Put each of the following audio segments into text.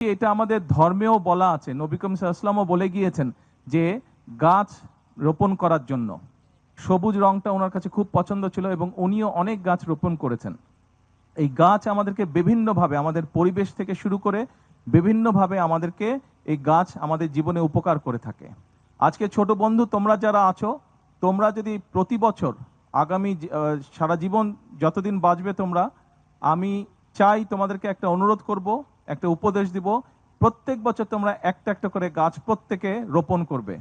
এটা আমাদের ধর্মেও বলা আছে, নবী করিম সাল্লাল্লাহু আলাইহি ওয়াসাল্লামও বলে গিয়েছেন যে গাছ রোপণ করার জন্য। সবুজ রংটা ওনার কাছে খুব পছন্দ ছিল এবং উনিও অনেক গাছ রোপণ করেছেন। এই গাছ আমাদেরকে বিভিন্নভাবে, আমাদের পরিবেশ থেকে শুরু করে বিভিন্নভাবে আমাদেরকে এই গাছ আমাদের জীবনে উপকার করে থাকে। আজকে ছোট বন্ধু তোমরা যারা আছো, তোমরা যদি প্রতি বছর আগামী সারা জীবন যতদিন বাঁচবে তোমরা, আমি চাই তোমাদেরকে একটা অনুরোধ করব, একটা উপদেশ দিব, প্রত্যেক বছর তোমরা একটা একটা করে গাছ প্রত্যেকে রোপণ করবে।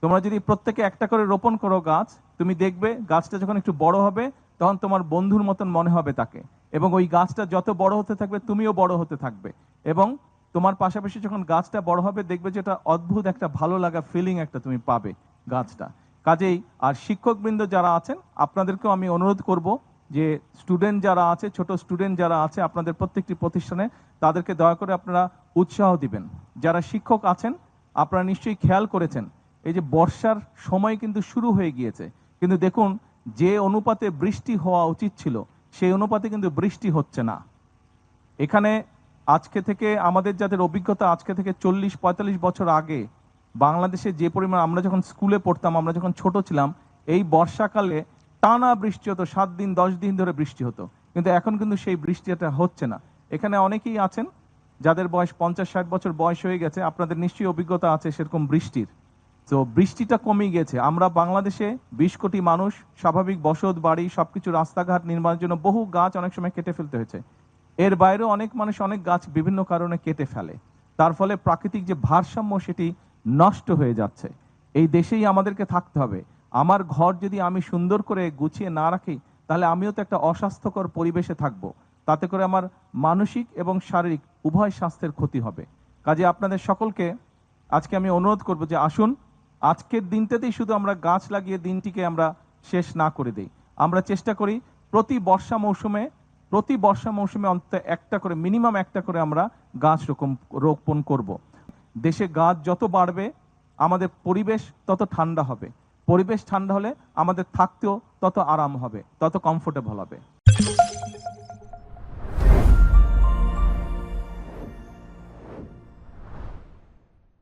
তোমরা যদি প্রত্যেকে একটা করে রোপণ করো গাছ, তুমি দেখবে গাছটা যখন একটু বড় হবে তখন তোমার বন্ধুর মতন মনে হবে তাকে, এবং ওই গাছটা যত বড় হতে থাকবে তুমিও বড় হতে থাকবে, এবং তোমার পাশাপাশি যখন গাছটা বড় হবে দেখবে যে এটা অদ্ভুত একটা ভালো লাগা ফিলিং একটা তুমি পাবে গাছটা। কাজেই আর শিক্ষকবৃন্দ যারা আছেন আপনাদেরকেও আমি অনুরোধ করব যে স্টুডেন্ট যারা আছে, ছোট স্টুডেন্ট যারা আছে আপনাদের প্রত্যেকটি প্রতিষ্ঠানে, তাদেরকে দয়া করে আপনারা উৎসাহ দিবেন। যারা শিক্ষক আছেন আপনারা নিশ্চয়ই খেয়াল করেছেন এই যে বর্ষার সময় কিন্তু শুরু হয়ে গিয়েছে, কিন্তু দেখুন যে অনুপাতে বৃষ্টি হওয়া উচিত ছিল সেই অনুপাতে কিন্তু বৃষ্টি হচ্ছে না। এখানে আজকে থেকে আমাদের যাদের অভিজ্ঞতা, আজকে থেকে 40-45 বছর আগে বাংলাদেশে যে পরিমাণ, আমরা যখন স্কুলে পড়তাম, আমরা যখন ছোট ছিলাম, এই বর্ষাকালে টানা বৃষ্টি হতো, 7 দিন 10 দিন ধরে বৃষ্টি হতো, কিন্তু এখন কিন্তু সেই বৃষ্টিটা হচ্ছে না। এখানে অনেকেই আছেন যাদের বয়স 50-60 বছর বয়স হয়ে গেছে, আপনাদের নিশ্চয়ই অভিজ্ঞতা আছে সেরকম বৃষ্টির। তো বৃষ্টিটা কমে গেছে। আমরা বাংলাদেশে 20 কোটি মানুষ, স্বাভাবিক বসত বাড়ি সবকিছু, রাস্তাঘাট নির্মাণের জন্য বহু গাছ অনেক সময় কেটে ফেলতে হয়েছে। এর বাইরেও অনেক মানুষ অনেক গাছ বিভিন্ন কারণে কেটে ফেলে, তার ফলে প্রাকৃতিক যে ভারসাম্য সেটি নষ্ট হয়ে যাচ্ছে। এই দেশেই আমাদেরকে থাকতে হবে। আমার ঘর যদি আমি সুন্দর করে গুছিয়ে না রাখি তাহলে আমিও তো একটা অস্বাস্থ্যকর পরিবেশে থাকব, তাতে করে আমার মানসিক এবং শারীরিক উভয় স্বাস্থ্যের ক্ষতি হবে। কাজে আপনাদের সকলকে আজকে আমি অনুরোধ করব যে আসুন আজকের দিনটাতেই শুধু আমরা গাছ লাগিয়ে দিনটিকে আমরা শেষ না করে দেই। আমরা চেষ্টা করি প্রতি বর্ষা মৌসুমে অন্তত একটা করে, মিনিমাম একটা করে আমরা গাছ রোপণ করব। দেশে গাছ যত বাড়বে আমাদের পরিবেশ তত ঠান্ডা হবে, পরিবেশ ঠান্ডা হলে আমাদের থাকতেও তত আরাম হবে, তত কমফোর্টেবল হবে।